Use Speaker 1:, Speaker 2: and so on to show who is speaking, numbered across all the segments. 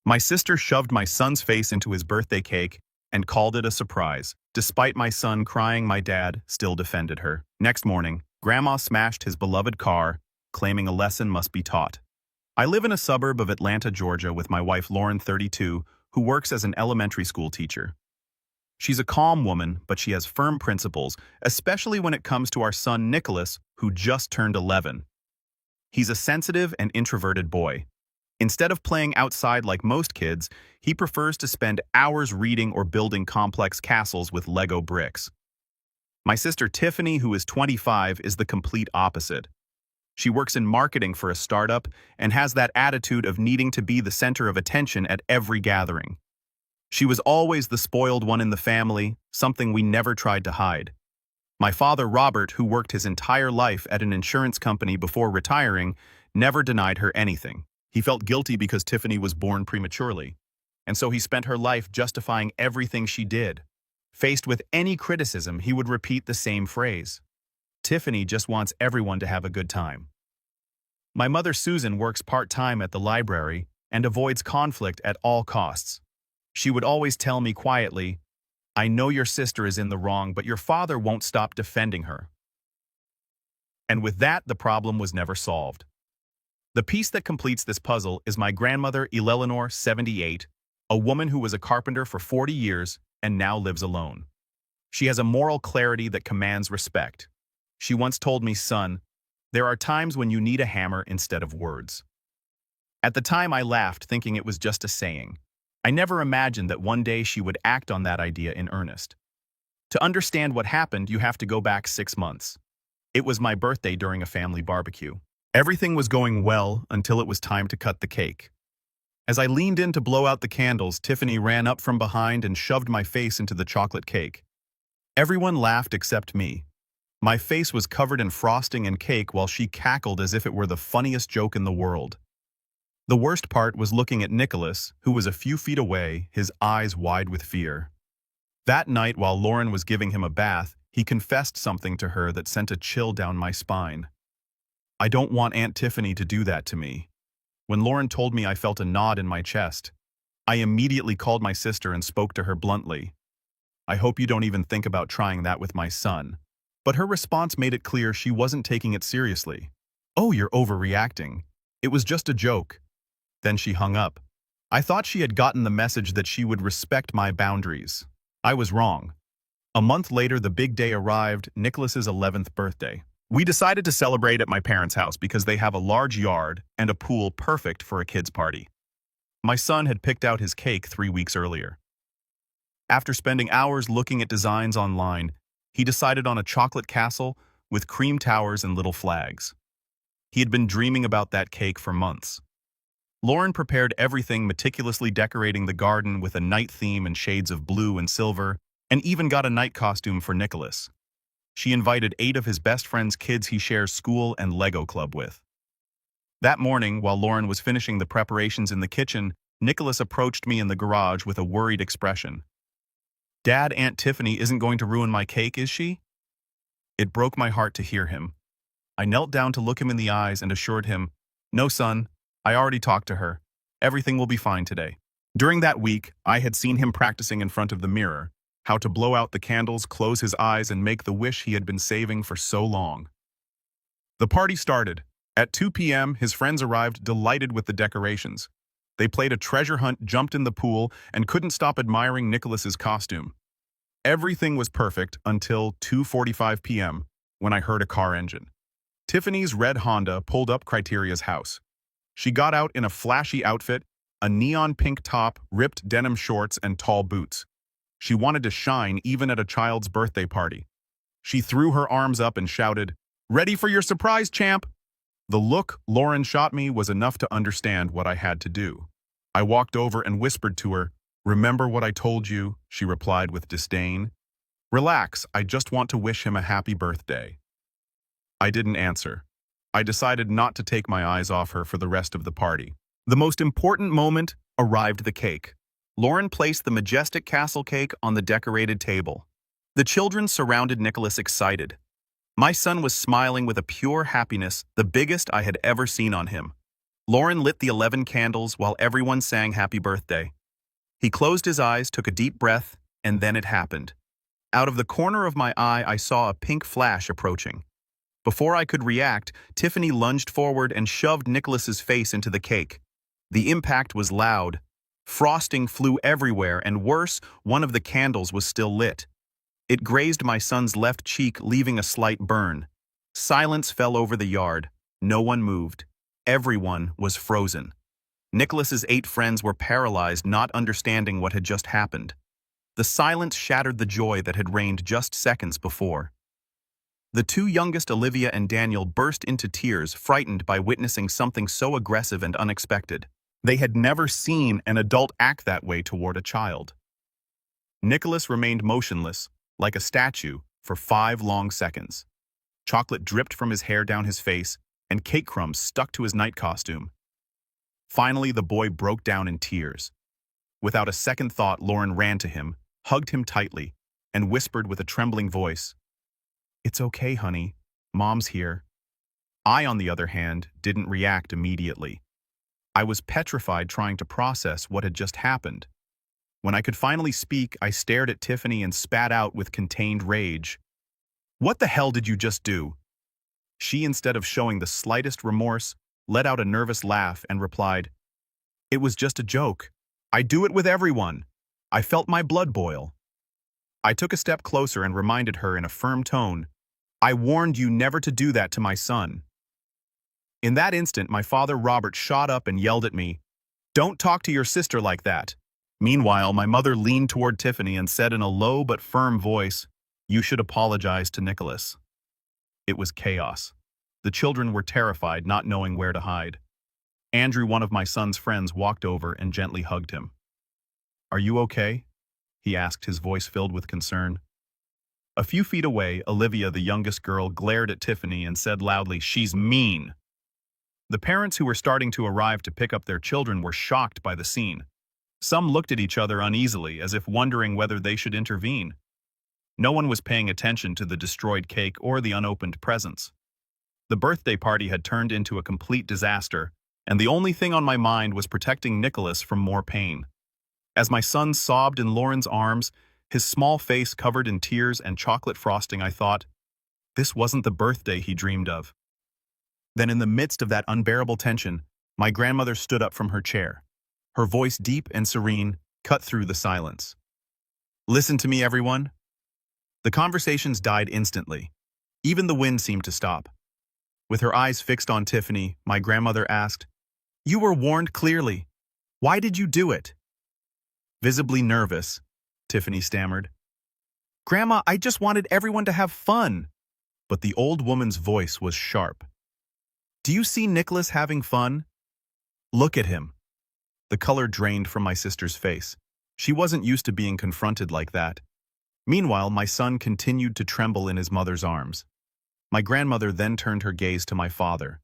Speaker 1: My sister shoved my son's face into his birthday cake and called it a surprise. Despite my son crying, my dad still defended her. Next morning, Grandma smashed his beloved car, claiming a lesson must be taught. I live in a suburb of Atlanta, Georgia, with my wife Lauren, 32, who works as an elementary school teacher. She's a calm woman, but she has firm principles, especially when it comes to our son Nicholas, who just turned 11. He's a sensitive and introverted boy. Instead of playing outside like most kids, he prefers to spend hours reading or building complex castles with Lego bricks. My sister Tiffany, who is 25, is the complete opposite. She works in marketing for a startup and has that attitude of needing to be the center of attention at every gathering. She was always the spoiled one in the family, something we never tried to hide. My father, Robert, who worked his entire life at an insurance company before retiring, never denied her anything. He felt guilty because Tiffany was born prematurely, and so he spent her life justifying everything she did. Faced with any criticism, he would repeat the same phrase: "Tiffany just wants everyone to have a good time." My mother, Susan, works part-time at the library and avoids conflict at all costs. She would always tell me quietly, "I know your sister is in the wrong, but your father won't stop defending her." And with that, the problem was never solved. The piece that completes this puzzle is my grandmother, Eleanor, 78, a woman who was a carpenter for 40 years and now lives alone. She has a moral clarity that commands respect. She once told me, "Son, there are times when you need a hammer instead of words." At the time, I laughed, thinking it was just a saying. I never imagined that one day she would act on that idea in earnest. To understand what happened, you have to go back 6 months. It was my birthday during a family barbecue. Everything was going well until it was time to cut the cake. As I leaned in to blow out the candles, Tiffany ran up from behind and shoved my face into the chocolate cake. Everyone laughed except me. My face was covered in frosting and cake while she cackled as if it were the funniest joke in the world. The worst part was looking at Nicholas, who was a few feet away, his eyes wide with fear. That night, while Lauren was giving him a bath, he confessed something to her that sent a chill down my spine. "I don't want Aunt Tiffany to do that to me." When Lauren told me, I felt a knot in my chest. I immediately called my sister and spoke to her bluntly. "I hope you don't even think about trying that with my son." But her response made it clear she wasn't taking it seriously. "Oh, you're overreacting. It was just a joke." Then she hung up. I thought she had gotten the message that she would respect my boundaries. I was wrong. A month later, the big day arrived, Nicholas's 11th birthday. We decided to celebrate at my parents' house because they have a large yard and a pool perfect for a kid's party. My son had picked out his cake 3 weeks earlier. After spending hours looking at designs online, he decided on a chocolate castle with cream towers and little flags. He had been dreaming about that cake for months. Lauren prepared everything, meticulously decorating the garden with a night theme and shades of blue and silver, and even got a night costume for Nicholas. She invited 8 of his best friend's kids he shares school and Lego club with. That morning, while Lauren was finishing the preparations in the kitchen, Nicholas approached me in the garage with a worried expression. "Dad, Aunt Tiffany isn't going to ruin my cake, is she?" It broke my heart to hear him. I knelt down to look him in the eyes and assured him, "No, son. I already talked to her. Everything will be fine today." During that week, I had seen him practicing in front of the mirror, how to blow out the candles, close his eyes, and make the wish he had been saving for so long. The party started. At 2 p.m., his friends arrived, delighted with the decorations. They played a treasure hunt, jumped in the pool, and couldn't stop admiring Nicholas's costume. Everything was perfect until 2:45 p.m., when I heard a car engine. Tiffany's red Honda pulled up Criteria's house. She got out in a flashy outfit, a neon pink top, ripped denim shorts, and tall boots. She wanted to shine even at a child's birthday party. She threw her arms up and shouted, "Ready for your surprise, champ!" The look Lauren shot me was enough to understand what I had to do. I walked over and whispered to her, "Remember what I told you?" She replied with disdain. "Relax, I just want to wish him a happy birthday." I didn't answer. I decided not to take my eyes off her for the rest of the party. The most important moment arrived: the cake. Lauren placed the majestic castle cake on the decorated table. The children surrounded Nicholas, excited. My son was smiling with a pure happiness, the biggest I had ever seen on him. Lauren lit the 11 candles while everyone sang happy birthday. He closed his eyes, took a deep breath, and then it happened. Out of the corner of my eye, I saw a pink flash approaching. Before I could react, Tiffany lunged forward and shoved Nicholas's face into the cake. The impact was loud. Frosting flew everywhere, and worse, one of the candles was still lit. It grazed my son's left cheek, leaving a slight burn. Silence fell over the yard. No one moved. Everyone was frozen. Nicholas's 8 friends were paralyzed, not understanding what had just happened. The silence shattered the joy that had reigned just seconds before. The 2 youngest, Olivia and Daniel, burst into tears, frightened by witnessing something so aggressive and unexpected. They had never seen an adult act that way toward a child. Nicholas remained motionless, like a statue, for 5 long seconds. Chocolate dripped from his hair down his face, and cake crumbs stuck to his night costume. Finally, the boy broke down in tears. Without a second thought, Lauren ran to him, hugged him tightly, and whispered with a trembling voice, "It's okay, honey. Mom's here." I, on the other hand, didn't react immediately. I was petrified, trying to process what had just happened. When I could finally speak, I stared at Tiffany and spat out with contained rage. "What the hell did you just do?" She, instead of showing the slightest remorse, let out a nervous laugh and replied, "It was just a joke. I do it with everyone." I felt my blood boil. I took a step closer and reminded her in a firm tone, "I warned you never to do that to my son." In that instant, my father Robert shot up and yelled at me, "Don't talk to your sister like that." Meanwhile, my mother leaned toward Tiffany and said in a low but firm voice, "You should apologize to Nicholas." It was chaos. The children were terrified, not knowing where to hide. Andrew, one of my son's friends, walked over and gently hugged him. "Are you okay?" he asked, his voice filled with concern. A few feet away, Olivia, the youngest girl, glared at Tiffany and said loudly, "She's mean." The parents who were starting to arrive to pick up their children were shocked by the scene. Some looked at each other uneasily, as if wondering whether they should intervene. No one was paying attention to the destroyed cake or the unopened presents. The birthday party had turned into a complete disaster, and the only thing on my mind was protecting Nicholas from more pain. As my son sobbed in Lauren's arms, his small face covered in tears and chocolate frosting, I thought, this wasn't the birthday he dreamed of. Then, in the midst of that unbearable tension, my grandmother stood up from her chair. Her voice, deep and serene, cut through the silence. "Listen to me, everyone." The conversations died instantly. Even the wind seemed to stop. With her eyes fixed on Tiffany, my grandmother asked, "You were warned clearly. Why did you do it?" Visibly nervous, Tiffany stammered, "Grandma, I just wanted everyone to have fun." But the old woman's voice was sharp. "Do you see Nicholas having fun? Look at him." The color drained from my sister's face. She wasn't used to being confronted like that. Meanwhile, my son continued to tremble in his mother's arms. My grandmother then turned her gaze to my father.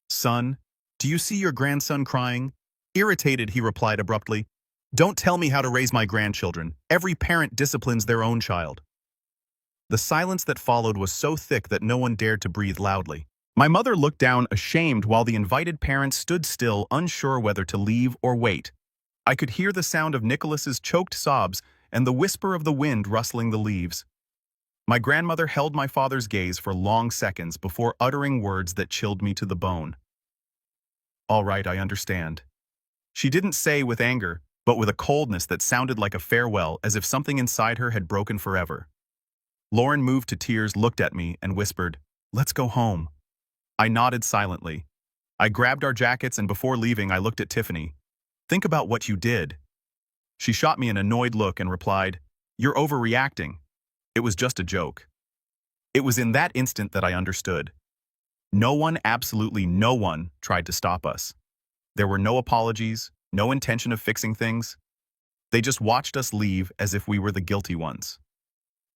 Speaker 1: "Son, do you see your grandson crying?" Irritated, he replied abruptly, "Don't tell me how to raise my grandchildren. Every parent disciplines their own child." The silence that followed was so thick that no one dared to breathe loudly. My mother looked down, ashamed, while the invited parents stood still, unsure whether to leave or wait. I could hear the sound of Nicholas's choked sobs and the whisper of the wind rustling the leaves. My grandmother held my father's gaze for long seconds before uttering words that chilled me to the bone. "All right, I understand." She didn't say with anger, but with a coldness that sounded like a farewell, as if something inside her had broken forever. Lauren, moved to tears, looked at me and whispered, "Let's go home." I nodded silently. I grabbed our jackets, and before leaving, I looked at Tiffany. "Think about what you did." She shot me an annoyed look and replied, "You're overreacting. It was just a joke." It was in that instant that I understood. No one, absolutely no one, tried to stop us. There were no apologies, no intention of fixing things. They just watched us leave as if we were the guilty ones.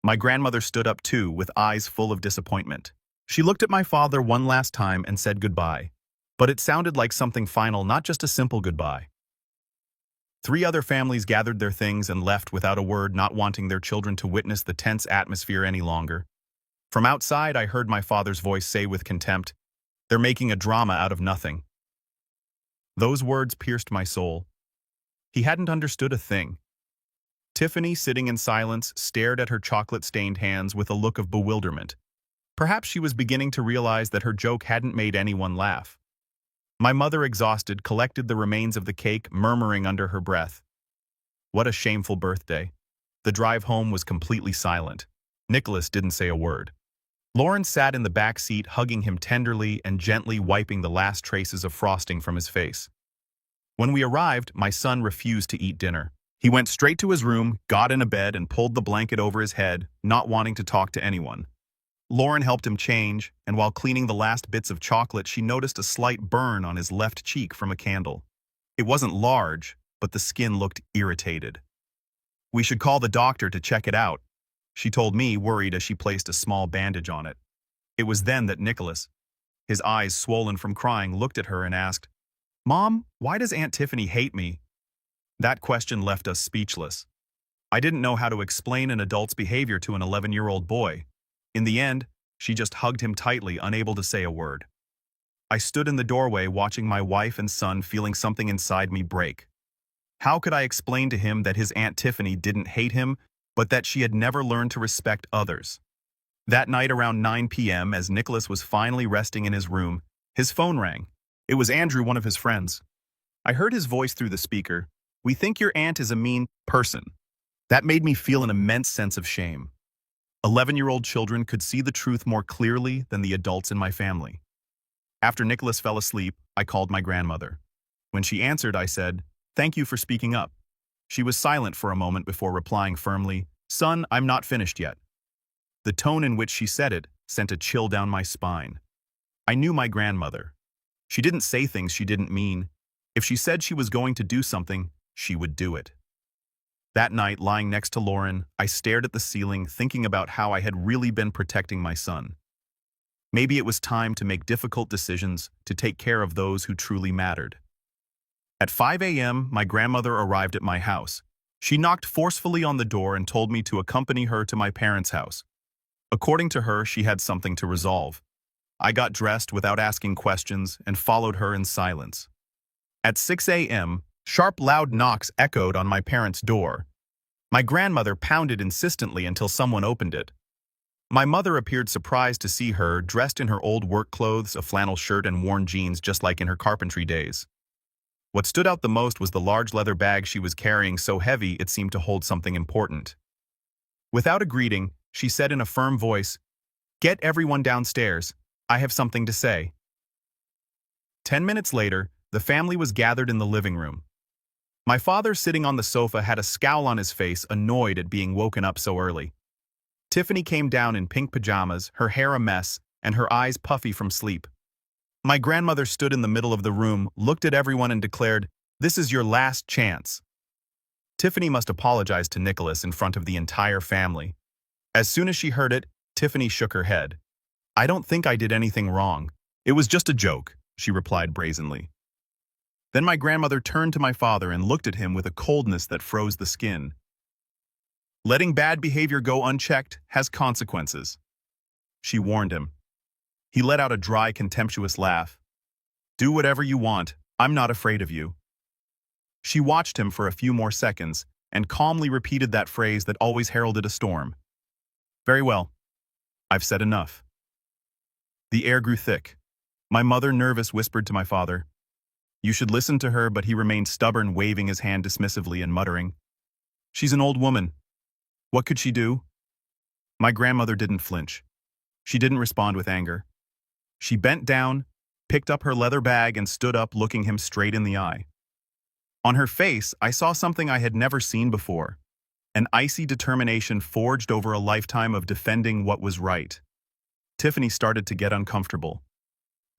Speaker 1: My grandmother stood up too, with eyes full of disappointment. She looked at my father one last time and said goodbye. But it sounded like something final, not just a simple goodbye. 3 other families gathered their things and left without a word, not wanting their children to witness the tense atmosphere any longer. From outside, I heard my father's voice say with contempt, "They're making a drama out of nothing." Those words pierced my soul. He hadn't understood a thing. Tiffany, sitting in silence, stared at her chocolate-stained hands with a look of bewilderment. Perhaps she was beginning to realize that her joke hadn't made anyone laugh. My mother, exhausted, collected the remains of the cake, murmuring under her breath, "What a shameful birthday." The drive home was completely silent. Nicholas didn't say a word. Lauren sat in the back seat, hugging him tenderly and gently wiping the last traces of frosting from his face. When we arrived, my son refused to eat dinner. He went straight to his room, got in a bed, and pulled the blanket over his head, not wanting to talk to anyone. Lauren helped him change, and while cleaning the last bits of chocolate, she noticed a slight burn on his left cheek from a candle. It wasn't large, but the skin looked irritated. "We should call the doctor to check it out," she told me, worried as she placed a small bandage on it. It was then that Nicholas, his eyes swollen from crying, looked at her and asked, "Mom, why does Aunt Tiffany hate me?" That question left us speechless. I didn't know how to explain an adult's behavior to an 11-year-old boy. In the end, she just hugged him tightly, unable to say a word. I stood in the doorway watching my wife and son, feeling something inside me break. How could I explain to him that his Aunt Tiffany didn't hate him, but that she had never learned to respect others? That night around 9 p.m., as Nicholas was finally resting in his room, his phone rang. It was Andrew, one of his friends. I heard his voice through the speaker. "We think your aunt is a mean person." That made me feel an immense sense of shame. 11-year-old children could see the truth more clearly than the adults in my family. After Nicholas fell asleep, I called my grandmother. When she answered, I said, "Thank you for speaking up." She was silent for a moment before replying firmly, "Son, I'm not finished yet." The tone in which she said it sent a chill down my spine. I knew my grandmother. She didn't say things she didn't mean. If she said she was going to do something, she would do it. That night, lying next to Lauren, I stared at the ceiling, thinking about how I had really been protecting my son. Maybe it was time to make difficult decisions to take care of those who truly mattered. At 5 a.m., my grandmother arrived at my house. She knocked forcefully on the door and told me to accompany her to my parents' house. According to her, she had something to resolve. I got dressed without asking questions and followed her in silence. At 6 a.m., sharp, loud knocks echoed on my parents' door. My grandmother pounded insistently until someone opened it. My mother appeared surprised to see her, dressed in her old work clothes, a flannel shirt and worn jeans just like in her carpentry days. What stood out the most was the large leather bag she was carrying, so heavy it seemed to hold something important. Without a greeting, she said in a firm voice, "Get everyone downstairs. I have something to say." 10 minutes later, the family was gathered in the living room. My father, sitting on the sofa, had a scowl on his face, annoyed at being woken up so early. Tiffany came down in pink pajamas, her hair a mess, and her eyes puffy from sleep. My grandmother stood in the middle of the room, looked at everyone and declared, "This is your last chance." Tiffany must apologize to Nicholas in front of the entire family. As soon as she heard it, Tiffany shook her head. "I don't think I did anything wrong. It was just a joke," she replied brazenly. Then my grandmother turned to my father and looked at him with a coldness that froze the skin. "Letting bad behavior go unchecked has consequences," she warned him. He let out a dry, contemptuous laugh. "Do whatever you want. I'm not afraid of you." She watched him for a few more seconds and calmly repeated that phrase that always heralded a storm. "Very well. I've said enough." The air grew thick. My mother, nervous, whispered to my father, "You should listen to her," but he remained stubborn, waving his hand dismissively and muttering, "She's an old woman. What could she do?" My grandmother didn't flinch. She didn't respond with anger. She bent down, picked up her leather bag, and stood up, looking him straight in the eye. On her face, I saw something I had never seen before, an icy determination forged over a lifetime of defending what was right. Tiffany started to get uncomfortable.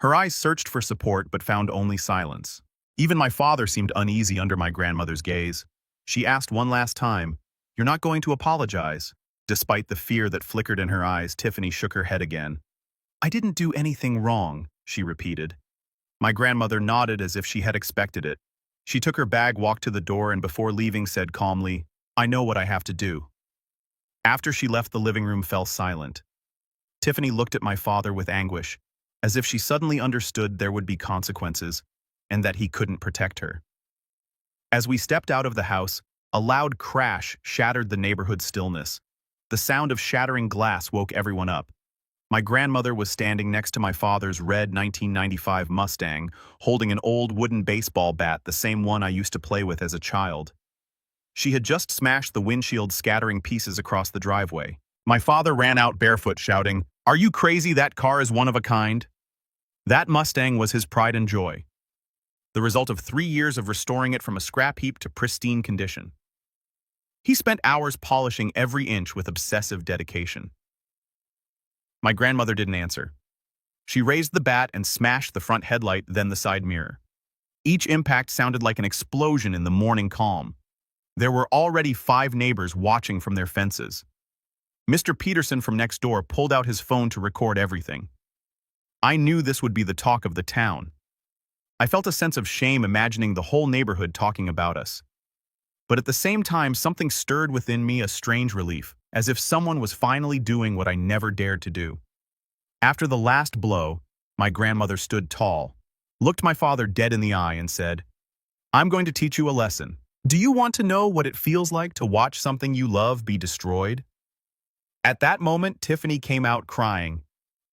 Speaker 1: Her eyes searched for support but found only silence. Even my father seemed uneasy under my grandmother's gaze. She asked one last time, "You're not going to apologize?" Despite the fear that flickered in her eyes, Tiffany shook her head again. "I didn't do anything wrong," she repeated. My grandmother nodded as if she had expected it. She took her bag, walked to the door, and before leaving said calmly, "I know what I have to do." After she left, the living room fell silent. Tiffany looked at my father with anguish, as if she suddenly understood there would be consequences, and that he couldn't protect her. As we stepped out of the house, a loud crash shattered the neighborhood stillness. The sound of shattering glass woke everyone up. My grandmother was standing next to my father's red 1995 Mustang, holding an old wooden baseball bat, the same one I used to play with as a child. She had just smashed the windshield, scattering pieces across the driveway. My father ran out barefoot, shouting, "Are you crazy? That car is one of a kind." That Mustang was his pride and joy, the result of 3 years of restoring it from a scrap heap to pristine condition. He spent hours polishing every inch with obsessive dedication. My grandmother didn't answer. She raised the bat and smashed the front headlight, then the side mirror. Each impact sounded like an explosion in the morning calm. There were already 5 neighbors watching from their fences. Mr. Peterson from next door pulled out his phone to record everything. I knew this would be the talk of the town. I felt a sense of shame imagining the whole neighborhood talking about us. But at the same time, something stirred within me, a strange relief, as if someone was finally doing what I never dared to do. After the last blow, my grandmother stood tall, looked my father dead in the eye, and said, "I'm going to teach you a lesson. Do you want to know what it feels like to watch something you love be destroyed?" At that moment, Tiffany came out crying,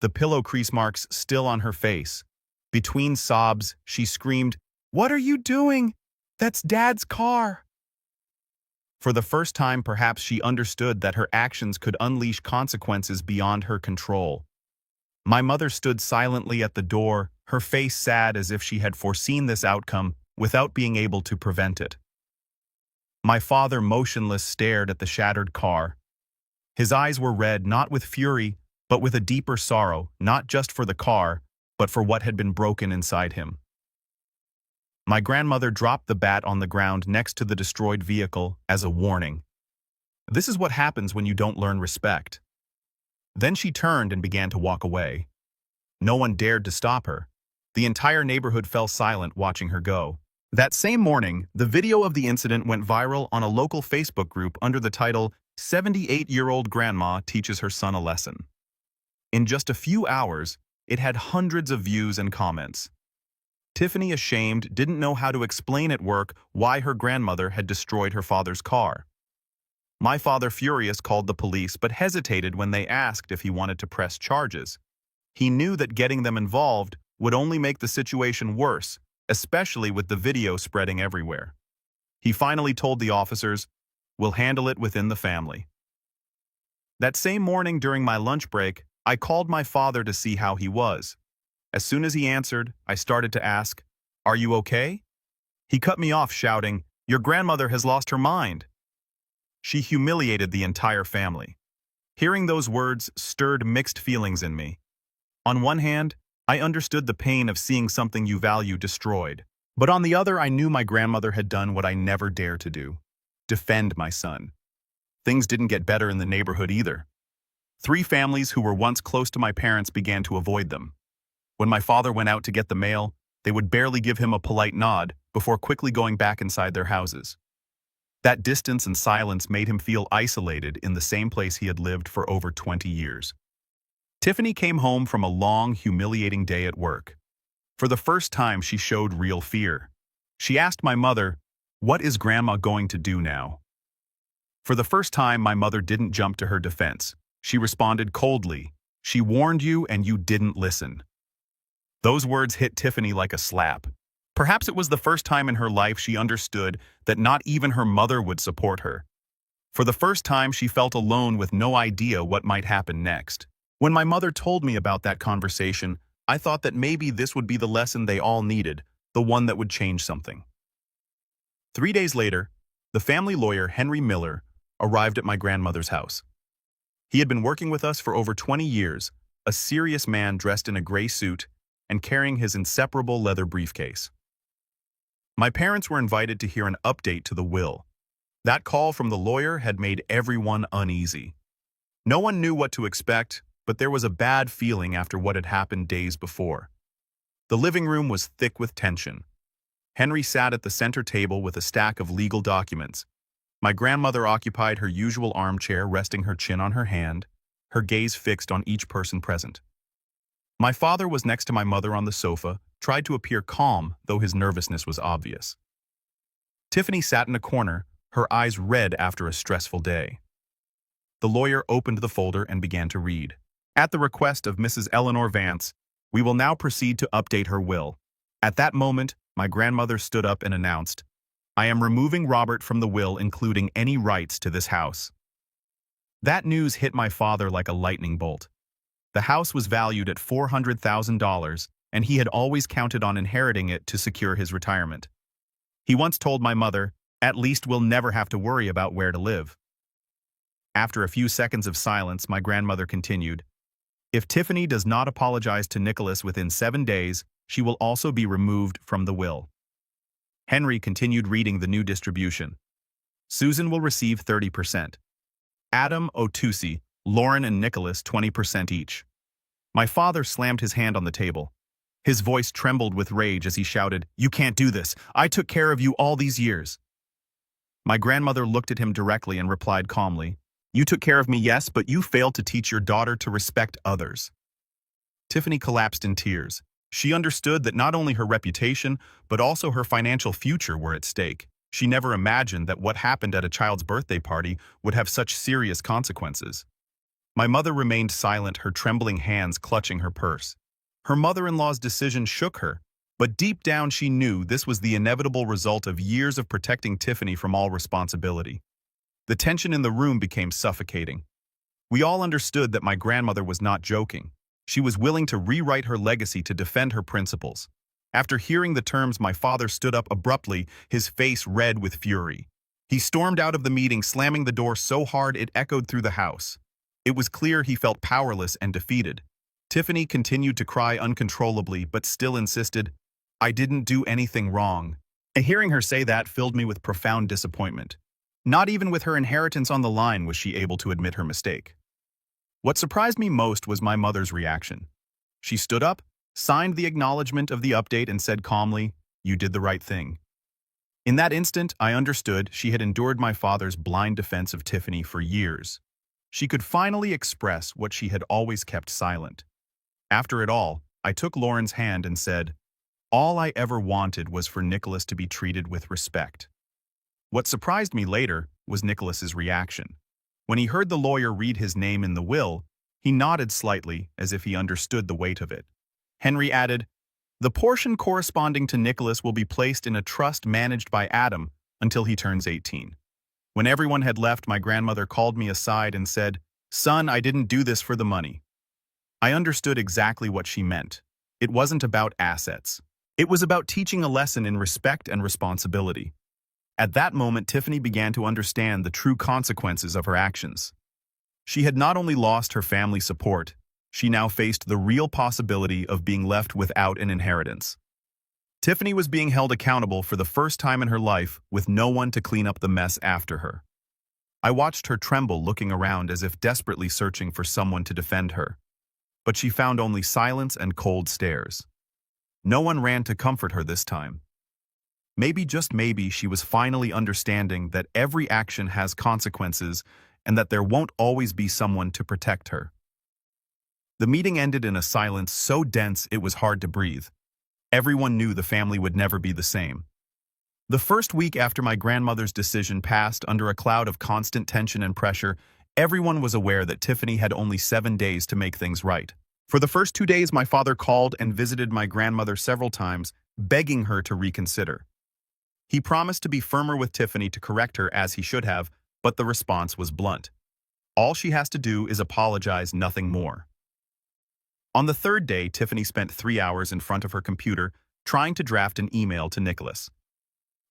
Speaker 1: the pillow crease marks still on her face. Between sobs, she screamed, "What are you doing? That's Dad's car!" For the first time, perhaps, she understood that her actions could unleash consequences beyond her control. My mother stood silently at the door, her face sad as if she had foreseen this outcome without being able to prevent it. My father, motionless, stared at the shattered car. His eyes were red, not with fury, but with a deeper sorrow, not just for the car, but for what had been broken inside him. My grandmother dropped the bat on the ground next to the destroyed vehicle as a warning. This is what happens when you don't learn respect. Then she turned and began to walk away. No one dared to stop her. The entire neighborhood fell silent watching her go. That same morning, the video of the incident went viral on a local Facebook group under the title, "78-Year-Old Grandma Teaches Her Son a Lesson." In just a few hours, it had hundreds of views and comments. Tiffany, ashamed, didn't know how to explain at work why her grandmother had destroyed her father's car. My father, furious, called the police but hesitated when they asked if he wanted to press charges. He knew that getting them involved would only make the situation worse, especially with the video spreading everywhere. He finally told the officers, "We'll handle it within the family." That same morning during my lunch break, I called my father to see how he was. As soon as he answered, I started to ask, "Are you okay?" He cut me off, shouting, "Your grandmother has lost her mind." She humiliated the entire family. Hearing those words stirred mixed feelings in me. On one hand, I understood the pain of seeing something you value destroyed. But on the other, I knew my grandmother had done what I never dared to do: defend my son. Things didn't get better in the neighborhood either. 3 families who were once close to my parents began to avoid them. When my father went out to get the mail, they would barely give him a polite nod before quickly going back inside their houses. That distance and silence made him feel isolated in the same place he had lived for over 20 years. Tiffany came home from a long, humiliating day at work. For the first time, she showed real fear. She asked my mother, "What is Grandma going to do now?" For the first time, my mother didn't jump to her defense. She responded coldly, "She warned you and you didn't listen." Those words hit Tiffany like a slap. Perhaps it was the first time in her life she understood that not even her mother would support her. For the first time, she felt alone with no idea what might happen next. When my mother told me about that conversation, I thought that maybe this would be the lesson they all needed, the one that would change something. 3 days later, the family lawyer, Henry Miller, arrived at my grandmother's house. He had been working with us for over 20 years, a serious man dressed in a gray suit and carrying his inseparable leather briefcase. My parents were invited to hear an update to the will. That call from the lawyer had made everyone uneasy. No one knew what to expect, but there was a bad feeling after what had happened days before. The living room was thick with tension. Henry sat at the center table with a stack of legal documents. My grandmother occupied her usual armchair, resting her chin on her hand, her gaze fixed on each person present. My father was next to my mother on the sofa, tried to appear calm, though his nervousness was obvious. Tiffany sat in a corner, her eyes red after a stressful day. The lawyer opened the folder and began to read. At the request of Mrs. Eleanor Vance, we will now proceed to update her will. At that moment, my grandmother stood up and announced, I am removing Robert from the will, including any rights to this house. That news hit my father like a lightning bolt. The house was valued at $400,000, and he had always counted on inheriting it to secure his retirement. He once told my mother, at least we'll never have to worry about where to live. After a few seconds of silence, my grandmother continued, if Tiffany does not apologize to Nicholas within 7 days, she will also be removed from the will. Henry continued reading the new distribution. Susan will receive 30%. Adam, Otusi, Lauren and Nicholas 20% each. My father slammed his hand on the table. His voice trembled with rage as he shouted, you can't do this. I took care of you all these years. My grandmother looked at him directly and replied calmly, you took care of me, yes, but you failed to teach your daughter to respect others. Tiffany collapsed in tears. She understood that not only her reputation, but also her financial future were at stake. She never imagined that what happened at a child's birthday party would have such serious consequences. My mother remained silent, her trembling hands clutching her purse. Her mother-in-law's decision shook her, but deep down she knew this was the inevitable result of years of protecting Tiffany from all responsibility. The tension in the room became suffocating. We all understood that my grandmother was not joking. She was willing to rewrite her legacy to defend her principles. After hearing the terms, my father stood up abruptly, his face red with fury. He stormed out of the meeting, slamming the door so hard it echoed through the house. It was clear he felt powerless and defeated. Tiffany continued to cry uncontrollably, but still insisted, I didn't do anything wrong. And hearing her say that filled me with profound disappointment. Not even with her inheritance on the line was she able to admit her mistake. What surprised me most was my mother's reaction. She stood up, signed the acknowledgement of the update, and said calmly, you did the right thing. In that instant, I understood she had endured my father's blind defense of Tiffany for years. She could finally express what she had always kept silent. After it all, I took Lauren's hand and said, all I ever wanted was for Nicholas to be treated with respect. What surprised me later was Nicholas's reaction. When he heard the lawyer read his name in the will, he nodded slightly as if he understood the weight of it. Henry added, the portion corresponding to Nicholas will be placed in a trust managed by Adam until he turns 18. When everyone had left, my grandmother called me aside and said, son, I didn't do this for the money. I understood exactly what she meant. It wasn't about assets. It was about teaching a lesson in respect and responsibility. At that moment, Tiffany began to understand the true consequences of her actions. She had not only lost her family support, she now faced the real possibility of being left without an inheritance. Tiffany was being held accountable for the first time in her life, with no one to clean up the mess after her. I watched her tremble, looking around as if desperately searching for someone to defend her. But she found only silence and cold stares. No one ran to comfort her this time. Maybe, just maybe, she was finally understanding that every action has consequences and that there won't always be someone to protect her. The meeting ended in a silence so dense it was hard to breathe. Everyone knew the family would never be the same. The first week after my grandmother's decision passed under a cloud of constant tension and pressure, everyone was aware that Tiffany had only 7 days to make things right. For the first 2 days, my father called and visited my grandmother several times, begging her to reconsider. He promised to be firmer with Tiffany to correct her as he should have, but the response was blunt. All she has to do is apologize, nothing more. On the third day, Tiffany spent 3 hours in front of her computer trying to draft an email to Nicholas.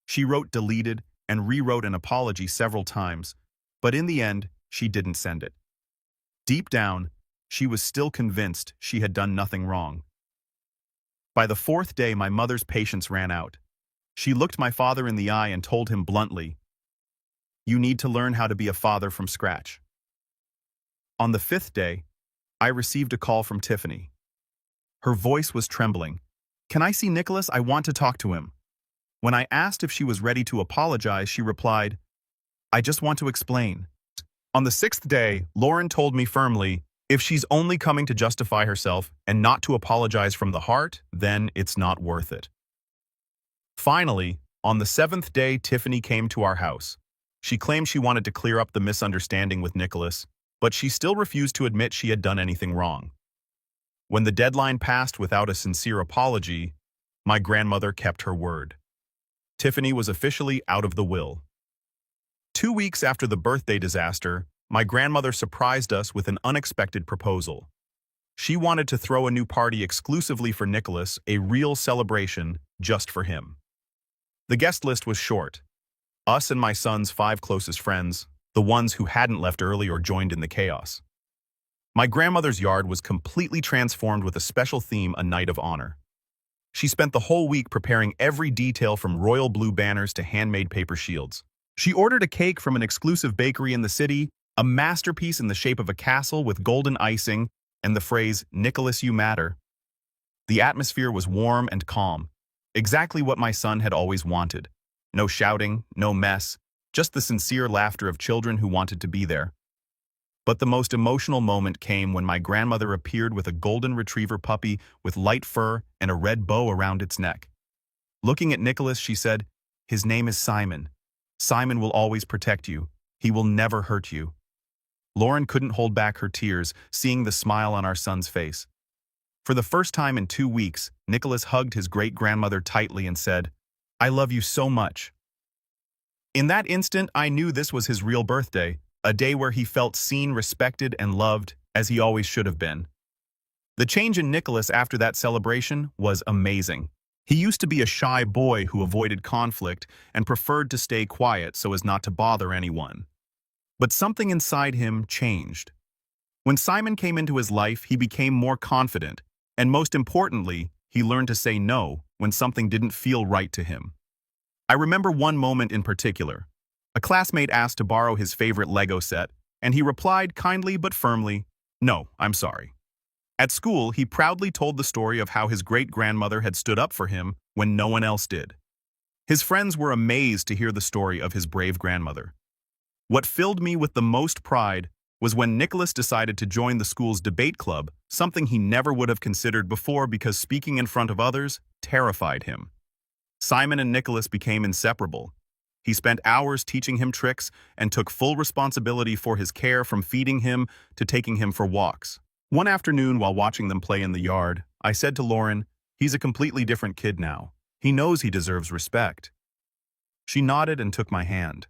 Speaker 1: She wrote, deleted, and rewrote an apology several times, but in the end, she didn't send it. Deep down, she was still convinced she had done nothing wrong. By the 4th day, my mother's patience ran out. She looked my father in the eye and told him bluntly, "You need to learn how to be a father from scratch." On the 5th day, I received a call from Tiffany. Her voice was trembling. "Can I see Nicholas? I want to talk to him." When I asked if she was ready to apologize, she replied, "I just want to explain." On the 6th day, Lauren told me firmly, If she's only coming to justify herself and not to apologize from the heart, then it's not worth it. Finally, on the seventh day, Tiffany came to our house. She claimed she wanted to clear up the misunderstanding with Nicholas, but she still refused to admit she had done anything wrong. When the deadline passed without a sincere apology, my grandmother kept her word. Tiffany was officially out of the will. 2 weeks after the birthday disaster, my grandmother surprised us with an unexpected proposal. She wanted to throw a new party exclusively for Nicholas, a real celebration just for him. The guest list was short. Us and my son's 5 closest friends, the ones who hadn't left early or joined in the chaos. My grandmother's yard was completely transformed with a special theme, a night of honor. She spent the whole week preparing every detail from royal blue banners to handmade paper shields. She ordered a cake from an exclusive bakery in the city, a masterpiece in the shape of a castle with golden icing, and the phrase, "Nicholas, you matter." The atmosphere was warm and calm, exactly what my son had always wanted. No shouting, no mess, just the sincere laughter of children who wanted to be there. But the most emotional moment came when my grandmother appeared with a golden retriever puppy with light fur and a red bow around its neck. Looking at Nicholas, she said, "His name is Simon. Simon will always protect you. He will never hurt you." Lauren couldn't hold back her tears, seeing the smile on our son's face. For the first time in 2 weeks, Nicholas hugged his great-grandmother tightly and said, "I love you so much." In that instant, I knew this was his real birthday, a day where he felt seen, respected, and loved, as he always should have been. The change in Nicholas after that celebration was amazing. He used to be a shy boy who avoided conflict and preferred to stay quiet so as not to bother anyone. But something inside him changed. When Simon came into his life, he became more confident, and most importantly, he learned to say no when something didn't feel right to him. I remember one moment in particular. A classmate asked to borrow his favorite Lego set, and he replied kindly but firmly, "No, I'm sorry." At school, he proudly told the story of how his great-grandmother had stood up for him when no one else did. His friends were amazed to hear the story of his brave grandmother. What filled me with the most pride was when Nicholas decided to join the school's debate club, something he never would have considered before because speaking in front of others terrified him. Simon and Nicholas became inseparable. He spent hours teaching him tricks and took full responsibility for his care, from feeding him to taking him for walks. One afternoon, while watching them play in the yard, I said to Lauren, "He's a completely different kid now. He knows he deserves respect." She nodded and took my hand.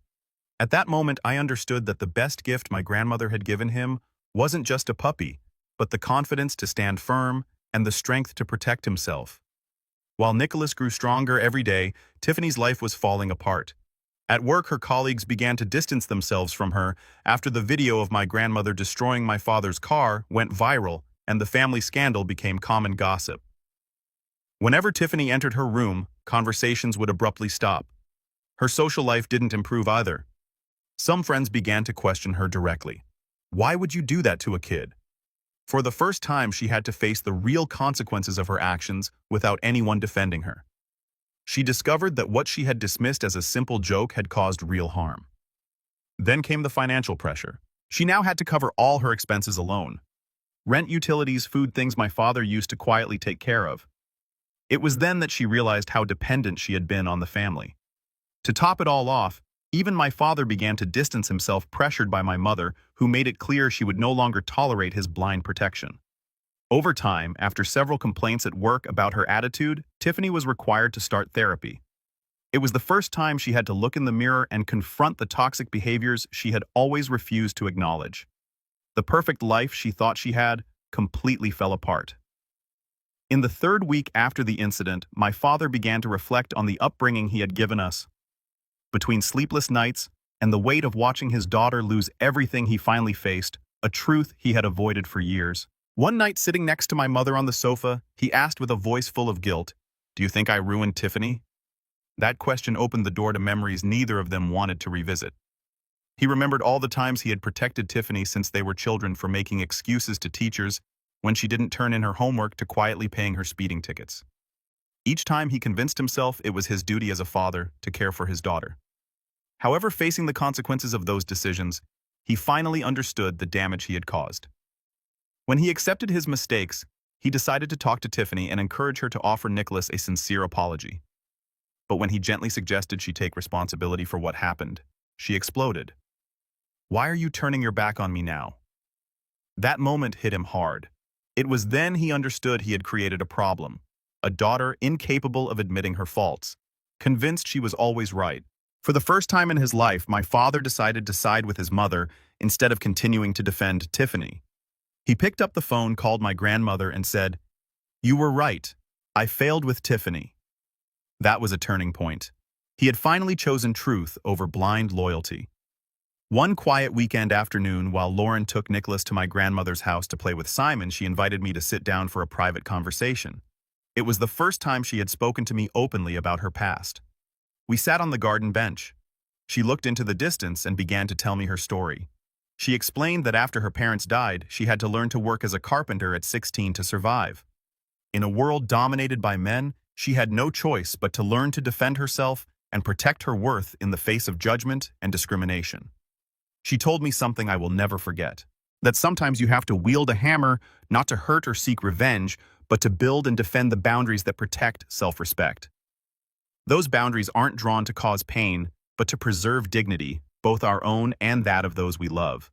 Speaker 1: At that moment, I understood that the best gift my grandmother had given him wasn't just a puppy, but the confidence to stand firm and the strength to protect himself. While Nicholas grew stronger every day, Tiffany's life was falling apart. At work, her colleagues began to distance themselves from her after the video of my grandmother destroying my father's car went viral and the family scandal became common gossip. Whenever Tiffany entered her room, conversations would abruptly stop. Her social life didn't improve either. Some friends began to question her directly. Why would you do that to a kid? For the first time, she had to face the real consequences of her actions without anyone defending her. She discovered that what she had dismissed as a simple joke had caused real harm. Then came the financial pressure. She now had to cover all her expenses alone. Rent, utilities, food, things my father used to quietly take care of. It was then that she realized how dependent she had been on the family. To top it all off, even my father began to distance himself, pressured by my mother, who made it clear she would no longer tolerate his blind protection. Over time, after several complaints at work about her attitude, Tiffany was required to start therapy. It was the first time she had to look in the mirror and confront the toxic behaviors she had always refused to acknowledge. The perfect life she thought she had completely fell apart. In the 3rd week after the incident, my father began to reflect on the upbringing he had given us. Between sleepless nights and the weight of watching his daughter lose everything, he finally faced a truth he had avoided for years. One night, sitting next to my mother on the sofa, he asked with a voice full of guilt, "Do you think I ruined Tiffany?" That question opened the door to memories neither of them wanted to revisit. He remembered all the times he had protected Tiffany since they were children, from making excuses to teachers when she didn't turn in her homework to quietly paying her speeding tickets. Each time he convinced himself it was his duty as a father to care for his daughter. However, facing the consequences of those decisions, he finally understood the damage he had caused. When he accepted his mistakes, he decided to talk to Tiffany and encourage her to offer Nicholas a sincere apology. But when he gently suggested she take responsibility for what happened, she exploded. "Why are you turning your back on me now?" That moment hit him hard. It was then he understood he had created a problem. A daughter incapable of admitting her faults, convinced she was always right. For the first time in his life, my father decided to side with his mother instead of continuing to defend Tiffany. He picked up the phone, called my grandmother, and said, "You were right. I failed with Tiffany." That was a turning point. He had finally chosen truth over blind loyalty. One quiet weekend afternoon, while Lauren took Nicholas to my grandmother's house to play with Simon, she invited me to sit down for a private conversation. It was the first time she had spoken to me openly about her past. We sat on the garden bench. She looked into the distance and began to tell me her story. She explained that after her parents died, she had to learn to work as a carpenter at 16 to survive. In a world dominated by men, she had no choice but to learn to defend herself and protect her worth in the face of judgment and discrimination. She told me something I will never forget, that sometimes you have to wield a hammer not to hurt or seek revenge, but to build and defend the boundaries that protect self-respect. Those boundaries aren't drawn to cause pain, but to preserve dignity, both our own and that of those we love.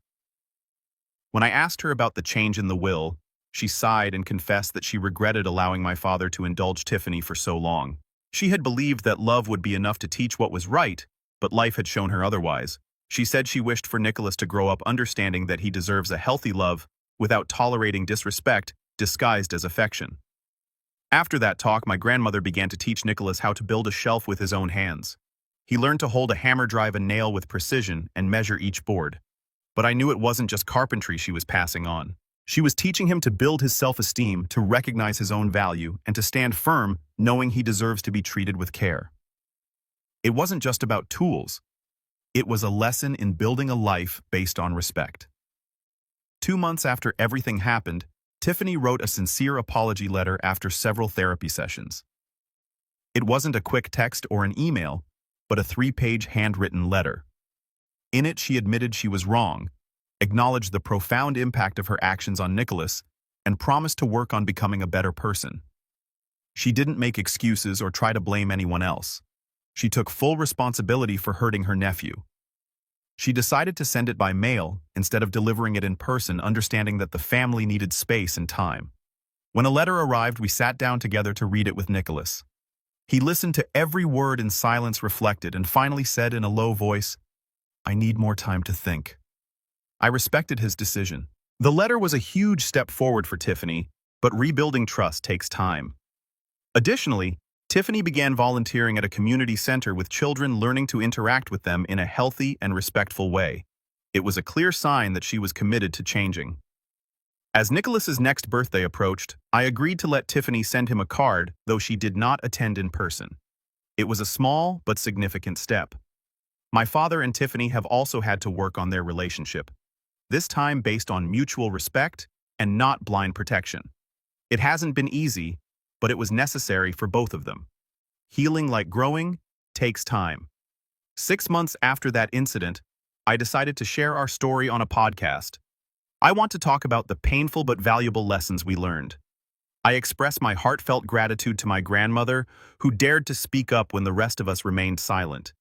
Speaker 1: When I asked her about the change in the will, she sighed and confessed that she regretted allowing my father to indulge Tiffany for so long. She had believed that love would be enough to teach what was right, but life had shown her otherwise. She said she wished for Nicholas to grow up understanding that he deserves a healthy love without tolerating disrespect disguised as affection. After that talk, my grandmother began to teach Nicholas how to build a shelf with his own hands. He learned to hold a hammer, drive a nail with precision, and measure each board. But I knew it wasn't just carpentry she was passing on. She was teaching him to build his self-esteem, to recognize his own value, and to stand firm, knowing he deserves to be treated with care. It wasn't just about tools. It was a lesson in building a life based on respect. 2 months after everything happened, Tiffany wrote a sincere apology letter after several therapy sessions. It wasn't a quick text or an email, but a 3-page handwritten letter. In it, she admitted she was wrong, acknowledged the profound impact of her actions on Nicholas, and promised to work on becoming a better person. She didn't make excuses or try to blame anyone else. She took full responsibility for hurting her nephew. She decided to send it by mail instead of delivering it in person, understanding that the family needed space and time. When a letter arrived, we sat down together to read it with Nicholas. He listened to every word in silence, reflected, and finally said in a low voice, "I need more time to think." I respected his decision. The letter was a huge step forward for Tiffany, but rebuilding trust takes time. Additionally, Tiffany began volunteering at a community center with children, learning to interact with them in a healthy and respectful way. It was a clear sign that she was committed to changing. As Nicholas's next birthday approached, I agreed to let Tiffany send him a card, though she did not attend in person. It was a small but significant step. My father and Tiffany have also had to work on their relationship, this time based on mutual respect and not blind protection. It hasn't been easy, but it was necessary for both of them. Healing, like growing, takes time. 6 months after that incident, I decided to share our story on a podcast. I want to talk about the painful but valuable lessons we learned. I express my heartfelt gratitude to my grandmother, who dared to speak up when the rest of us remained silent.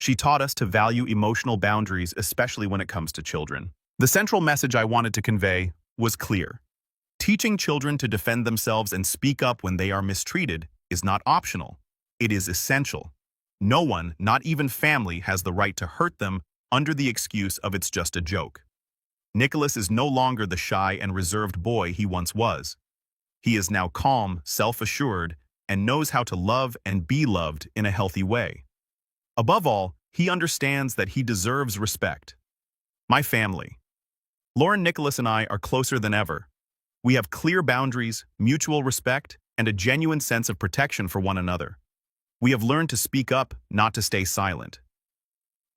Speaker 1: She taught us to value emotional boundaries, especially when it comes to children. The central message I wanted to convey was clear. Teaching children to defend themselves and speak up when they are mistreated is not optional. It is essential. No one, not even family, has the right to hurt them under the excuse of it's just a joke. Nicholas is no longer the shy and reserved boy he once was. He is now calm, self-assured, and knows how to love and be loved in a healthy way. Above all, he understands that he deserves respect. My family. Lauren, Nicholas, and I are closer than ever. We have clear boundaries, mutual respect, and a genuine sense of protection for one another. We have learned to speak up, not to stay silent.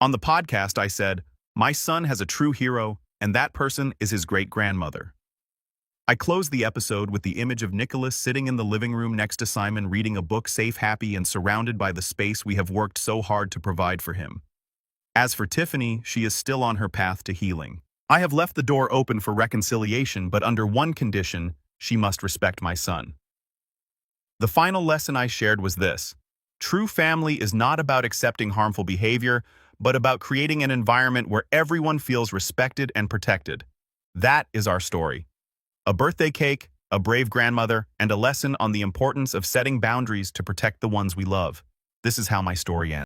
Speaker 1: On the podcast, I said, "My son has a true hero, and that person is his great-grandmother." I closed the episode with the image of Nicholas sitting in the living room next to Simon, reading a book, safe, happy, and surrounded by the space we have worked so hard to provide for him. As for Tiffany, she is still on her path to healing. I have left the door open for reconciliation, but under one condition: she must respect my son. The final lesson I shared was this: true family is not about accepting harmful behavior, but about creating an environment where everyone feels respected and protected. That is our story. A birthday cake, a brave grandmother, and a lesson on the importance of setting boundaries to protect the ones we love. This is how my story ends.